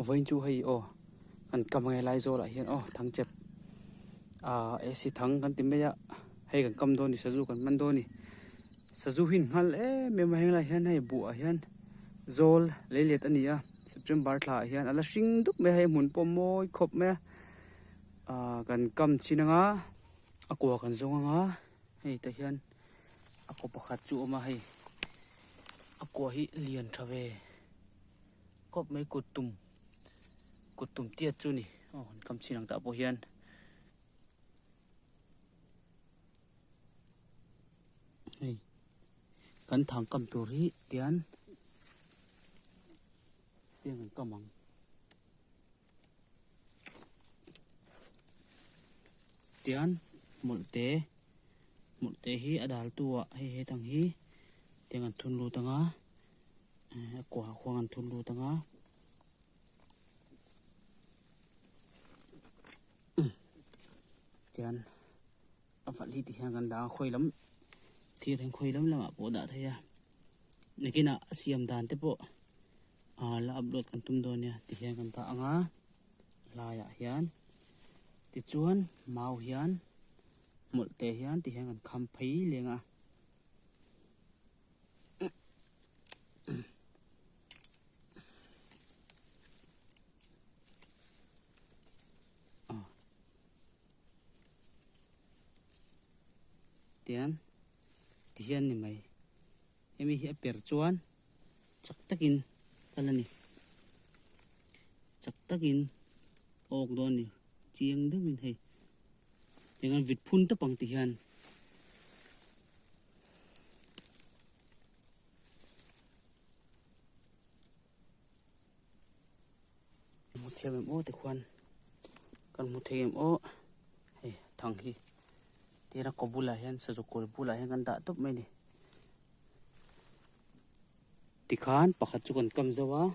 với chú hay cần cầm ngày lai rồi lại hiện thằng chép esi thằng cần tìm bây giờ hay cần cầm đôi thì sử dụng cần mang đôi thì sử dụng hình hal mẹ mà hay lại hiện hay bùa hiện rồi lấy liệt anh nhỉ September lại hiện là sinh đúc mẹ hay muốn pom môi khop mẹ cần cầm xin ngá aqua cần dùng ngá hay tại hiện aqua bạc hạt chu mà hay aqua hi liền trở về khop mấy cột tùm tiệt chu nè cầm xin hàng tạo bổ hiền hey cần thằng cầm tù ri tiền cần cầm bằng tiền một tế hi adal tua hay thằng hi tiền cần thun lu tanga quả khoang thun lu tanga tiền phải đi thì hàng gần đá khoai lắm thì thành khoai lắm là bộ đã thấy này cái nào xiêm đàn tiếp bộ là upload kan tum do nha thì hàng gần ta ngá là ya hian thì chuan mau hian một tệ hian thì hàng gần khăm phí liền tiền thì hiện này mày em hiện bể chuan chắc takin cái này chắc takin ốc đó nè chiang đó mình thấy dengan vịt phun tập bằng thì hiện một thêm em ô thì khoan còn một thêm em ô thằng hi thì nó có bula hiện sử dụng có bula hiện gần đã tốt mấy nè thì khan pakhat chu kan kam zawa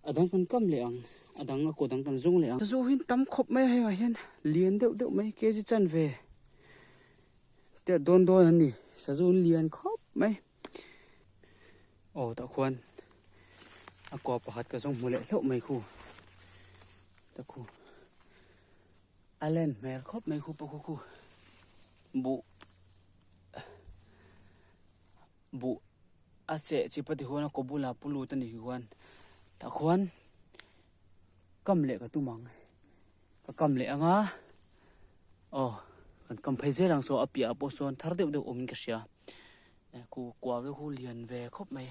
adang kan kam leang adang ko dang kan zung leang zo hin tam khop mai hay hian lian deuh mai ke ji chan ve te don ani sa zo lian khop mai ta khwan ko pakhat ka zong mule hlo mai khu ta khu alen mer khop mai khu pa khu bu ase chipati hona kobula pulu tani hiwan ta khwan kam le ka tumang ka kam le anga kan kam phai lang so apia apo son thar deuh omin ka sia ku kwa ve hu lian ve khop mai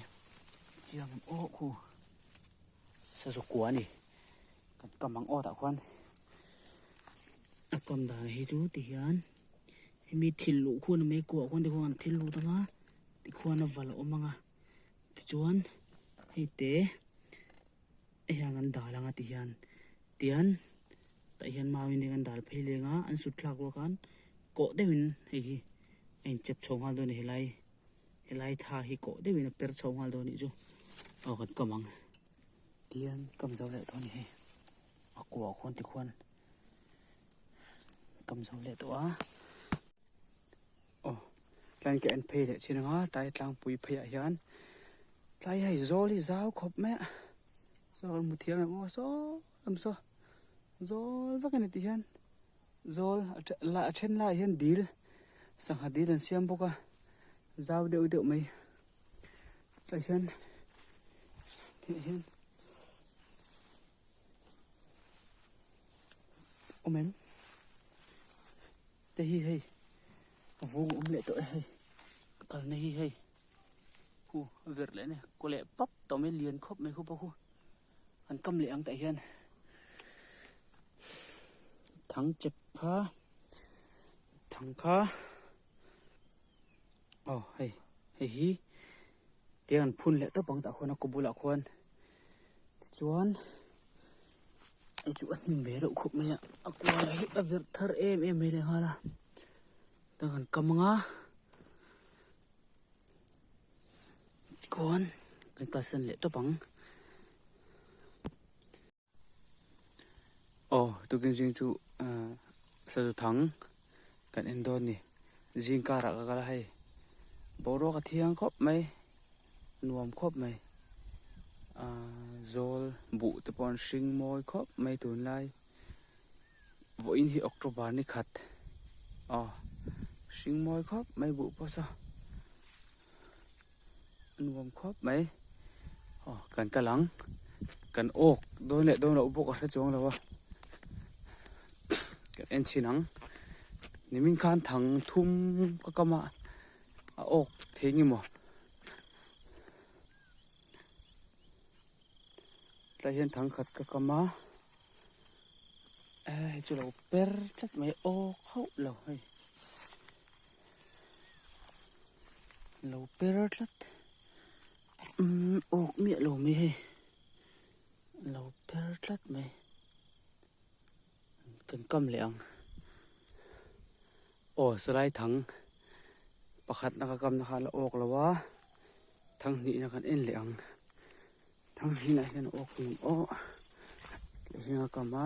chiang khu sa so kwa ni kan kamang ta khwan kam da hi chu ti hian mi thilu khun me ko khon de khon thilu tanga ti khona val omanga chuan hei te yang an dalanga ti hian tian ta hian mawin an dal phei lenga an su thlak lo kan ko dewin hei en chep chongal do ni helai tha hi ko dewin per chongal do ni chu kan kamang tian kam zo le do ni he akwa khon ti khwan kam zo le to lan ke an phei le chinanga tai tlang pui phei a hian tai hay zoli zau khop mẹ zol mu thiang mo so am so zol va kan ti hian zol la then la hian dil sang ha dil an siam boka zau deuh mai tai hian omen te hi hay vu lệ tội hay còn này hay việc lẽ này có lẽ bắp tao mới liền khóc mấy khu hắn câm lệ ăn tại hiền thằng chụp phá thằng phá hay hi tiền phun lệ tao bằng tạo khoan nó có bù lạc khoan chuan chú ăn bé đậu khúc này qua lại việc thar em mấy này ha là đang cầm ngá con cái cá sân lệ tao bằng tôi kinh riêng chú sao thắng cái em đón nè riêng cả ra cái hay bố đó cái thiang khóc mày nuông khóc mày zol bu te pon sing moi khop mai tun lai vo in hi October ni khat sing moi khop mai bu po sa nuam khop mai kan kalang kan ok don le don lo bok a chong lawa kan en chinang nimin khan thang thum ka kama a ok thengi mo la hian thang khat ka kama chu lo per tlat mai o khau lo hei lo per tlat ok mi lo mi hei lo per tlat mai kan kam leang salai thang pakhat na ka kam na khala ok lawa thang ni na kan en leang thang hi na hian ok nim le hinga kama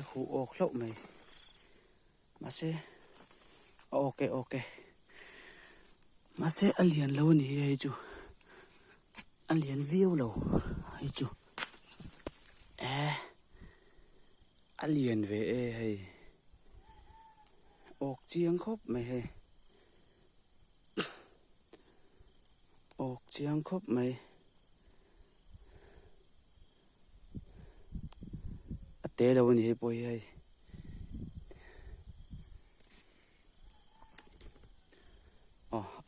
khu ok hlo mai ma se okay ma se alian lo ni hei chu alian view lo hei chu alien về hay ok chiang khop mày hay ok chiang khop mày té đâu nhỉ bôi hay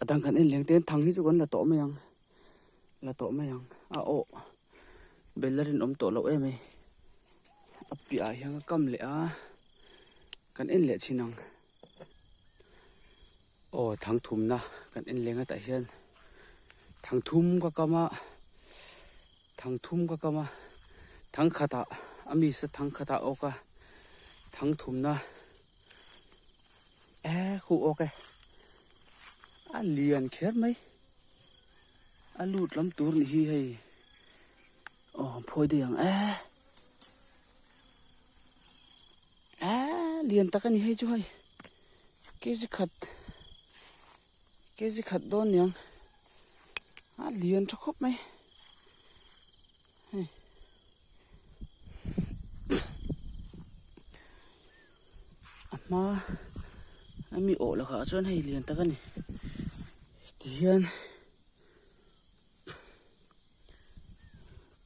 đang cần em liền tên thằng ấy chứ còn là tổ mày ăn bên là đến tổ lỗ em ấy bị ai hang cầm lệ cần en lệ chi năng thằng thum na cần en lệ ngay tại hiền thằng thum có kama thằng khata ami sẽ thằng khata oka thằng thum na khu ok liền khét mấy lụt lắm tour ni hi hay phôi đường liền ta cái này hay chú hay cái gì khát đón nhang liền cho khóc mấy mà mi ổ là khá chân hay liền ta cái này thì hiền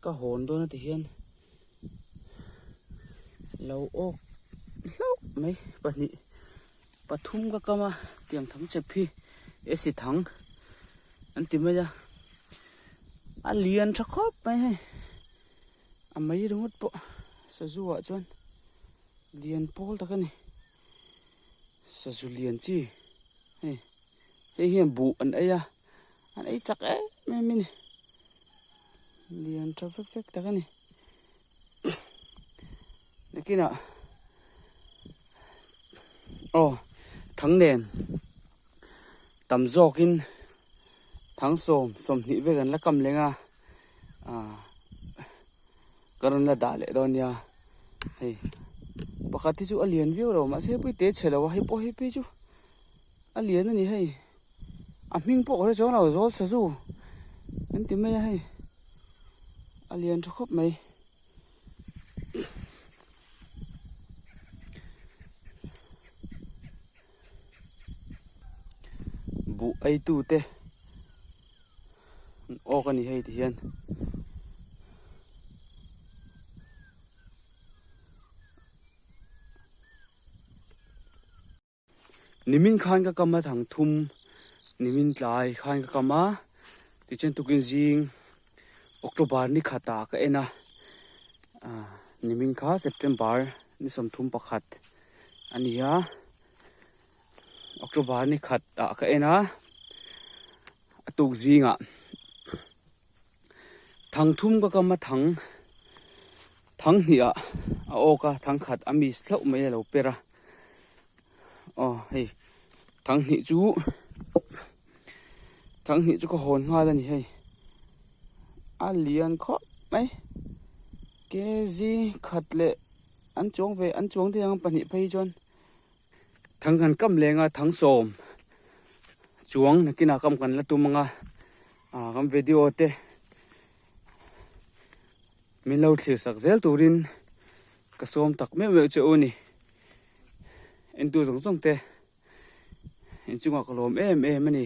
có hồn đôi nó thì hiền lâu ốc mấy bà nhị bà thum ka kama tiang thang chep phi esi thang an ti mai ja liền cho khop mai he mấy đúng po sa zu wa chon liền pol ta kani sa zu liền chi he hiền bu an ấy chắc me min liền cho phek ta kani cái nào thắng đèn tầm jokin thắng som nị về gần là cầm lên karon là đã lệ đòn ya hay bakhat thì chú alien view rồi mà sẽ bị té chela wa hay pe chú alien này hay mình po rồi chỗ nào rồi sa zu anh tìm mày hay alien cho khóc mày bu ai tu te cái này hay thì hiền nimin khan ka kama thang thum nimin tlai khan ka kama ti chen tukin jing October ni khata ka ena nimin kha September ni som thum pakhat ania October ni khata ka ena atuk zinga thang thum ka kama thang hiya oka thang khat ami slo mai lo pera hey thằng nị chú có hồn hoa ra nhỉ hay liền khó mấy cái gì khật lệ ăn chuông thì ăn bận nhị phay chôn thằng gần cầm lên thằng sồm chuông này kia nào cầm gần là tụm nga kan video te min lo thlir sak zel turin ka som tak me me che uni en tu zong zong te en chunga kolom em em ani